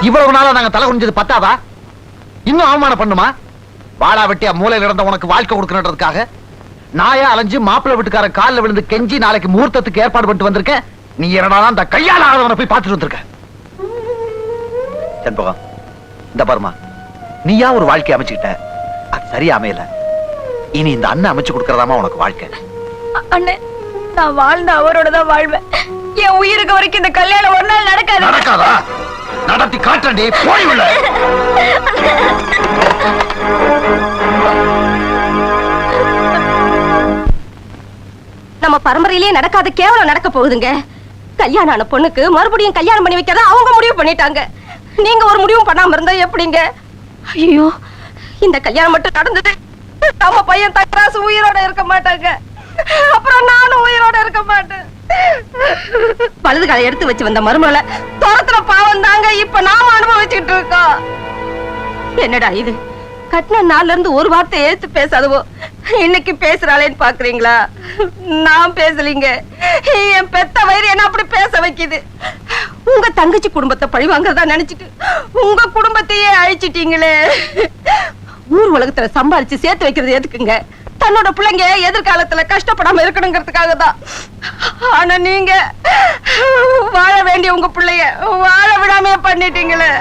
இவ்வளவு நாளா நாங்க தலை குனிஞ்சது பத்தாதா? இன்னும் அவமானம் பண்ணுமா? வாழா வெட்டியா மூலையில இருந்த உனக்கு வாழ்க்கை கொடுக்கணுன்றதுக்காக நாயா அலைஞ்சு மாப்பிள்ளை வீட்டுக்கார காலில் விழுந்து கெஞ்சி நாளைக்கு முகூர்த்தத்துக்கு ஏற்பாடு பண்ணிட்டு வந்திருக்கேன். நீ என்னடா அந்த கையால ஆதவனை போய் பார்த்துட்டு வந்திருக்க. செண்பகம், இந்த பாருமா, நீயா ஒரு வாழ்க்கை அமைச்சுக்கிட்ட, அது சரியா அமையல. இனி இந்த அண்ணன் அமைச்சு கொடுக்கறதாமா உனக்கு வாழ்க்கை. அண்ணே, நான் வாழ்ந்த அவரோட தான் வாழ்வேன். என் உயிருக்கு வரைக்கும் இந்த கல்யாணம் ஒரு நாள் நடக்காது. நடக்காதா? நடத்தி காட்டண்டி, போய் உள்ள. நம்ம பரம்பரையிலேயே நடக்காத கேவலம் நடக்க போகுதுங்க. கல்யாணம் ஆன பொண்ணுக்கு மறுபடியும் கல்யாணம் பண்ணி வைக்கிறத அவங்க முடிவு பண்ணிட்டாங்க. நீங்க ஒரு முடிவும் பண்ணாம இருந்தா எப்படிங்க? ஐயோ, இந்த கல்யாணம் மட்டும் நடந்தது, நம்ம பையன் தக்கராசு உயிரோட இருக்க மாட்டாங்க. அப்புறம் நானும் உயிரோட இருக்க மாட்டேன். வலது காலை எடுத்து வச்சு வந்த மருமகளை துரத்துற பாவம் தாங்க இப்ப நாம அனுபவிச்சுட்டு இருக்கோம். என்னடா இது, கட்டின நாள்ல இருந்து ஒரு வார்த்தை ஏத்து பேசாதவோ இன்னைக்கு பேசுறாளேன்னு பாக்குறீங்களா? நான் பேசலீங்க, என் பெத்த வயிறு என்ன அப்படி பேச வைக்குது. உங்க தங்கச்சி குடும்பத்தை பழிவாங்கறதா நினைச்சிட்டு உங்க குடும்பத்தையே அழிச்சிட்டீங்களே. ஊர் உலகத்துல சம்பாதிச்சு சேர்த்து வைக்கிறது எதுக்குங்க? தன்னோட பிள்ளைங்க எதிர்காலத்துல கஷ்டப்படாம இருக்கணுங்கிறதுக்காக தான். ஆனா நீங்க வாழ வேண்டிய உங்க பிள்ளைய வாழ விடாம பண்ணிட்டீங்களே.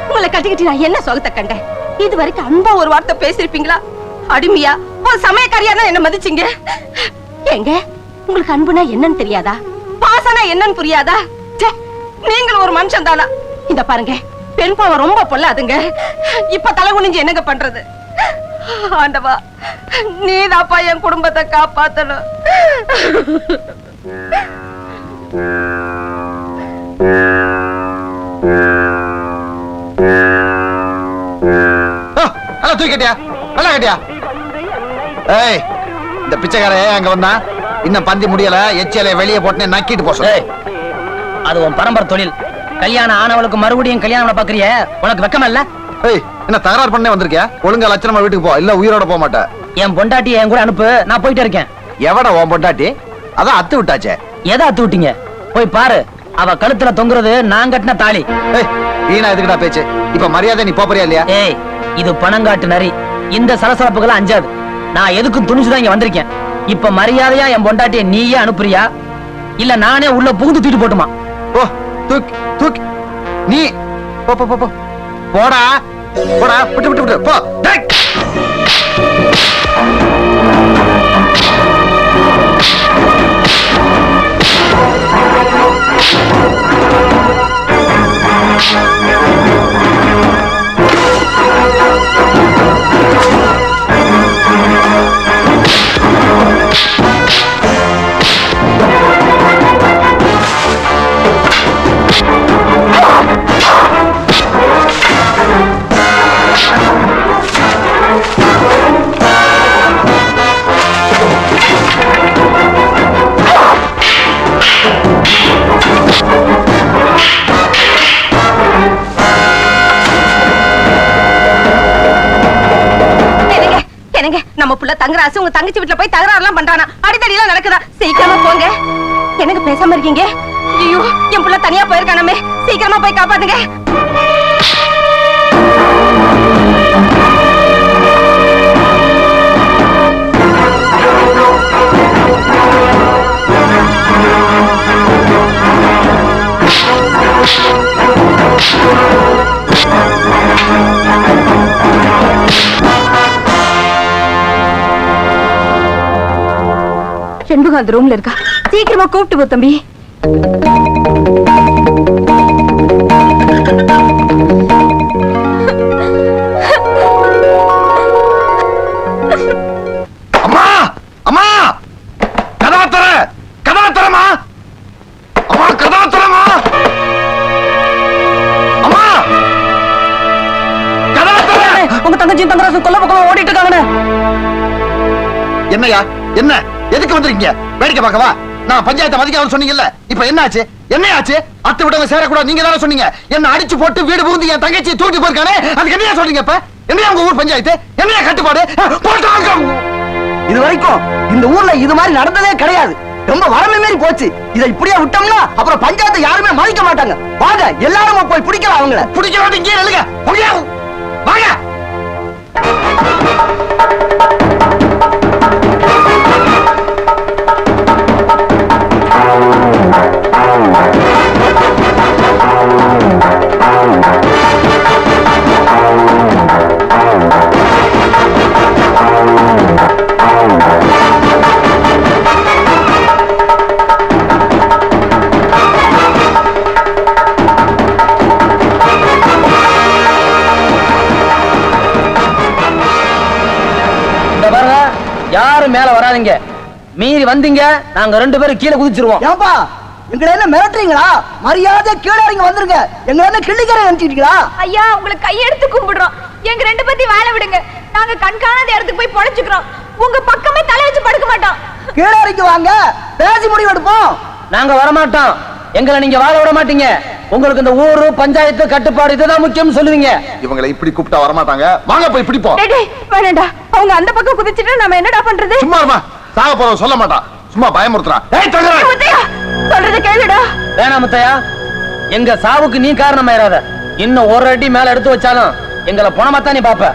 உங்களை கட்டிக்கிட்டு நான் என்ன சுகத்தை கண்டேன்? இது வரைக்கும் அன்பா ஒரு வார்த்தை பேசிருப்பீங்களா? அடிமையா ஒரு சமயக்காரியா தான் என்ன மதிச்சீங்க. எங்க உங்களுக்கு அன்புனா என்னன்னு தெரியாதா? பாசனா என்னன்னு புரியாதா? நீங்கள் ஒரு மனுஷன் தானா? இந்த பாருங்க, பெண் பாவம் ரொம்ப பொல்லாதுங்க. இப்ப தலை குனிஞ்சு என்னங்க பண்றது? ஆண்டவா, நீதாப்பா என் குடும்பத்தை காப்பாத்தணும். தூக்கிட்டியா? நல்லா கேட்டியா? ஏய், இந்த பிச்சைக்காரே அங்க வந்தா இன்னும் பந்தி முடியல, எச்சியலை வெளியே போட்டு நக்கிட்டு போச. அது உன் பரம்பரை தொழில். கல்யாணம் ஆனவளுக்கு மறுபடியும் கல்யாணம் பாக்குறிய, உனக்கு வெக்கமா இல்ல? ஏய், என்ன தகராறு பண்ணே வந்திருக்கியா? ஒழுங்கா லட்சணமா வீட்டுக்கு போ, இல்ல உயிரோட போக மாட்டேன். என் பொண்டாட்டி என் கூட அனுப்பு, நான் போயிட்டு இருக்கேன். எவட உன் பொண்டாட்டி? அதான் அத்து விட்டாச்சே. எதை அத்து விட்டீங்க? போய் பாரு, அவ கழுத்துல தொங்குறது நான் கட்டின தாலி. ஏய், வீணா எதுக்குடா பேச்சு? இப்ப மரியாதை நீ போறியா இல்லையா? ஏய், இது பணங்காட்டு நரி. இந்த சலசலப்புகளை அஞ்சாது. நான் எதுக்கும் துணிச்சுதான் இங்க வந்திருக்கேன். இப்ப மரியாதையா என் பொண்டாட்டிய நீயே அனுப்புறியா, இல்ல நானே உள்ள புகுந்து தூக்கிட்டு போட்டுமா? ஓ, தூக்கி தூக்கி நீ போ போ போ போடா போடா, விட்டு விட்டு விட்டு போ. நம்ம புள்ள தங்கராசு உங்க தங்கச்சி வீட்டுல போய் தகராறுலாம் பண்றானா? அடித்தடி எல்லாம் நடக்குதா? சீக்கிரமா போங்க. எனக்கு பேசாம இருக்கீங்க? ஐயோ, என் புள்ள தனியா போயிருக்கானே, சீக்கிரமா போய் காப்பாத்துங்க. செண்பகம் அந்த ரூம்ல இருக்கா? சீக்கிரமா கூப்பிட்டு போ தம்பி. அம்மா அம்மா, கதாத்தர கதாத்தரமா, அம்மா கதாத்தரமா, அம்மா கதாத்தர. உங்க தங்கச்சி தங்கராசு கொல்ல பக்கம் ஓடிட்டு இருக்காங்க. என்னையா என்ன? எதுக்கு வந்திருக்கீங்க? வேடிக்கை பார்க்கவா? நான் பஞ்சாயத்தை மதிக்காம சொன்னீங்கல்ல, இப்ப என்னாச்சு? என்னையாச்சு? அத்தை விட்டவங்க சேரக்கூடாது நீங்க தானே சொன்னீங்க. என்ன அடிச்சு போட்டு வீடு புகுந்து என் தங்கச்சியை தூக்கி போயிருக்கானே, அதுக்கு என்னையா சொல்றீங்க? இப்ப என்னையா உங்க ஊர் பஞ்சாயத்து? என்னையா கட்டுப்பாடு? இது வரைக்கும் இந்த ஊர்ல இது மாதிரி நடந்ததே கிடையாது. ரொம்ப வரமே மாரி போச்சு. இதை இப்படியே விட்டோம்னா அப்புறம் பஞ்சாயத்தை யாருமே மதிக்க மாட்டாங்க. வாங்க எல்லாரும் போய் பிடிக்கலாம் அவங்கள. பிடிக்கிறோம் இங்கே எழுங்க முடியாது வாங்க. யாரும் மேல வராதீங்க. மீறி வந்தீங்க நாங்க 2 பேரும் கீழே குதிச்சிருவோம். ஏன்பா எங்களை என்ன மிரட்டுறீங்களா? மரியாதை கீழே இறங்கி வந்துருங்க. எங்களை என்ன கிள்ளிக்கிற நினைச்சிட்டீங்களா? ஐயா உங்களுக்கு கையெடுத்து கும்பிடுறோம். எங்க 2 பேத்தையும் வேலை விடுங்க. நாங்க கண்காணாத இடத்துக்கு போய் பொழைச்சுக்கிறோம். உங்க பக்கமே தலை வச்சு படுக்க மாட்டோம். கீழே இறங்கி வாங்க, பேசி முடிவு எடுப்போம். நாங்க வரமாட்டோம். எங்களை நீங்க வாழ விட மாட்டீங்க. உங்களுக்கு இந்த ஊரு பஞ்சாயத்து கட்டுப்பாடு இதுதான் முக்கியம் சொல்லுவீங்க. இவங்களை இப்படி கூப்பிட்டா வரமாட்டாங்க. வாங்க போய் பிடிப்போம். வேணாண்டா, அவங்க அந்த பக்கம் குதிச்சிட்டு நம்ம என்னடா பண்றது? சும்மா இருமா. சாக போறவங்க சொல்ல மாட்டான். சும்மா பயமுறுத்துறான். சொல்றது கேளுடா. வேணாம் முத்தையா, எங்க சாவுக்கு நீ காரணமாயிராத. இன்னும் ஒரு அடி மேல எடுத்து வச்சாலும் எங்களை பணமாத்தான் நீ பாப்ப.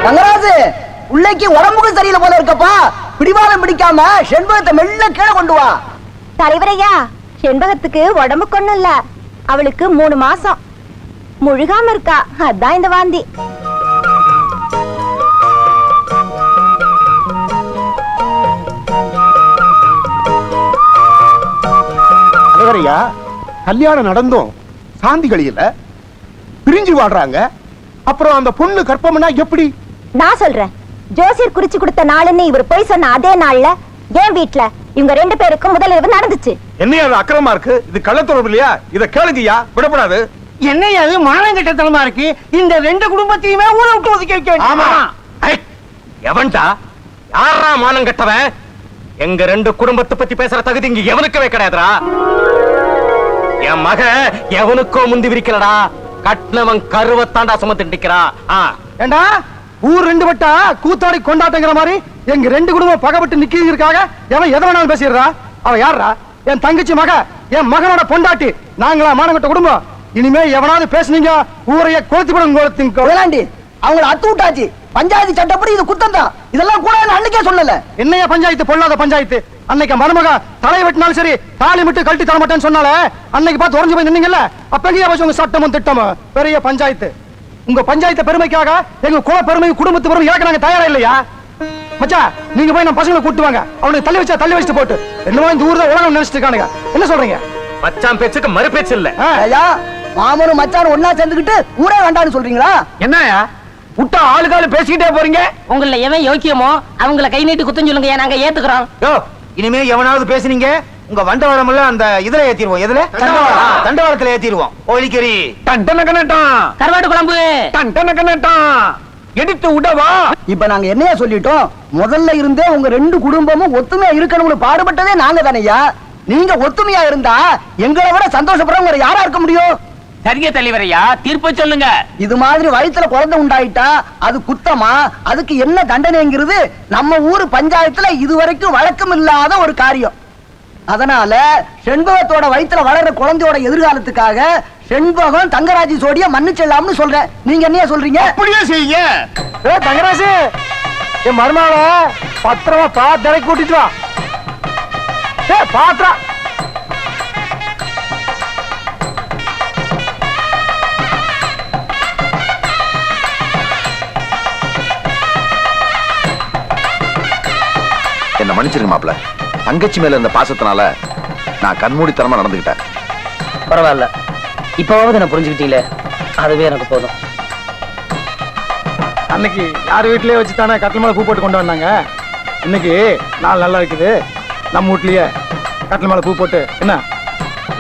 தங்கராஜு, உள்ளைக்கு உடம்புக்கு சரியில்லை போல இருக்கப்பா. பிடிவாதம் பிடிக்காம செண்பகத்தை மெல்ல கீழே கொண்டு வா. தலைவரையா, செண்பகத்துக்கு உடம்புக்கு ஒண்ணும் இல்ல. அவளுக்கு 3 மாசம் முழுகாம இருக்கா. அதான் இந்த வாந்தி. தலைவரையா, கல்யாணம் நடந்தும் சாந்திகளியில பிரிஞ்சு வாடுறாங்க. அப்புறம் அந்த பொண்ணு கற்பம்னா எப்படி? நான் சொல்றேன். ஜோசியர் குறிச்சு கொடுத்த நாளுன்னு இவர் போய் சொன்ன அதே நாள்ல என் வீட்டுல இவங்க 2 பேருக்கும் முதல் இரவு நடந்துச்சு. என்னையா அது அக்கிரமா இருக்கு? இது கள்ளத்தொடர்பு இல்லையா? இத கேளுங்கய்யா, விடப்படாது. என்னையா அது மானங்கட்டத்தனமா இருக்கு? இந்த 2 குடும்பத்தையுமே ஊரை விட்டு ஒதுக்கி வைக்க வேண்டும். ஆமா. எவன்டா? யாரா மானம் கட்டவன்? எங்க 2 குடும்பத்தை பத்தி பேசுற தகுதி இங்க எவனுக்கவே கிடையாதுடா. என் மக எவனுக்கோ முந்தி விரிக்கலடா. கட்னவன் கருவத்தாண்டா சுமந்து நிக்கிறா. ஏண்டா ஊர் 2 வட்டா கூத்தாடி கொண்டாட்டங்கிற மாதிரி எங்க 2 குடும்பம் பகைப்பட்டு நிக்கிறதுக்காக எவன் எதை வேணாலும் பேசிடுறா? அவ யாரா? என் தங்கச்சி மக, என் மகனோட பொண்டாட்டி. நாங்களா மானங்கட்ட குடும்பம்? இனிமே எவனாவது பேசுனீங்க ஊரைய கொளுத்தி விடுங்க. அவங்கள அத்து விட்டாச்சு. பஞ்சாயத்து சட்டப்படி இது குத்தம் தான். இதெல்லாம் கூட அன்னைக்கே சொல்லல. என்னையா பஞ்சாயத்து? பொல்லாத பஞ்சாயத்து. அன்னைக்கு மருமக தலை வெட்டினாலும் சரி, தாலி விட்டு கழட்டி தர மாட்டேன்னு சொன்னால அன்னைக்கு பார்த்து உறைஞ்சு போய் நின்னீங்கல்ல. அப்ப உங்க சட்டமும் திட்டமும் பெரிய பஞ்சாயத்து. உங்க பஞ்சாயத்து பெருமைக்காக எங்க குல பெருமை குடும்பத்து பெருமை இழக்க நாங்க தயாரா இல்லையா? மச்சா, நீங்க போய் நம்ம பசங்களை கூட்டு வாங்க. அவனுக்கு தள்ளி வச்சா தள்ளி வச்சுட்டு போட்டு என்னமோ இந்த ஊர்ல உலகம் நினைச்சிட்டு இருக்கானுங்க. என்ன சொல்றீங்க? மச்சான் பேச்சுக்கு மறு பேச்சு இல்ல. மாமனும் மச்சானும் ஒன்னா சேர்ந்துக்கிட்டு ஊரே வேண்டாம்னு சொல்றீங்களா? என்னயா விட்டா ஆளுகாலு பேசிக்கிட்டே போறீங்க. உங்கள எவன் யோக்கியமோ அவங்கள கை நீட்டி குத்தம் சொல்லுங்க. நாங்க ஏத்துக்கிறோம். இனிமே எவனாவது பேசுனீங்க உங்க வண்டவாளம் எல்லாம் அந்த இதுல ஏத்திடுவோம். எதுல? தண்டவாளத்துல ஏத்திடுவோம். ஓலிக்கறி கருவாட்டு குழம்பு எடுத்து விடவா. இப்ப நாங்க என்னையா சொல்லிட்டோம்? முதல்ல இருந்தே உங்க 2 குடும்பமும் ஒத்துமையா இருக்கணும்னு பாடுபட்டதே நாங்க தானையா. நீங்க ஒத்துமையா இருந்தா எங்களை விட சந்தோஷப்படுறவங்க யாரா இருக்க முடியும்? சரிய தலைவரையா, தீர்ப்பு சொல்லுங்க. இது மாதிரி வயித்துல குழந்தை உண்டாயிட்டா அது குத்தமா? அதுக்கு என்ன தண்டனைங்கிறது நம்ம ஊரு பஞ்சாயத்துல இதுவரைக்கும் வழக்கம் இல்லாத ஒரு காரியம். அதனால செண்பகத்தோட வயித்துல வளர்ற குழந்தையோட எதிர்காலத்துக்காக செண்பகம் தங்கராஜி சோடிய மன்னிச்சிடலாம்னு சொல்றேன். நீங்க என்ன சொல்றீங்க? அப்படியே செய்யுங்க. தங்கராஜு, என் மருமகள பத்திரமா பாத்திரை கூட்டிட்டு வா. பாத்திரா என்ன மன்னிச்சிருங்க மாப்ள. தங்கச்சி மேல இருந்த பாசத்தினால நான் கண்மூடித்தனமா நடந்துகிட்டேன். பரவாயில்ல, இப்பவாவது என்ன புரிஞ்சுக்கிட்டீங்களே, அதுவே எனக்கு போதும். அன்னைக்கு யார் வீட்லயே வச்சு தானே கட்டில் மேல பூ போட்டு கொண்டு வந்தாங்க. இன்னைக்கு நாள் நல்லா இருக்குது. நம்ம வீட்லயே கட்டில் மேல பூ போட்டு என்ன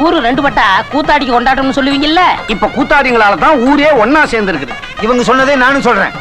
ஊரு 2 பட்டா கூத்தாடிக்கு கொண்டாட்டம்னு சொல்லுவீங்கல்ல. இப்ப கூத்தாடிங்களால தான் ஊரே ஒன்னா சேர்ந்து இருக்குது. இவங்க சொன்னதே நானும் சொல்றேன்.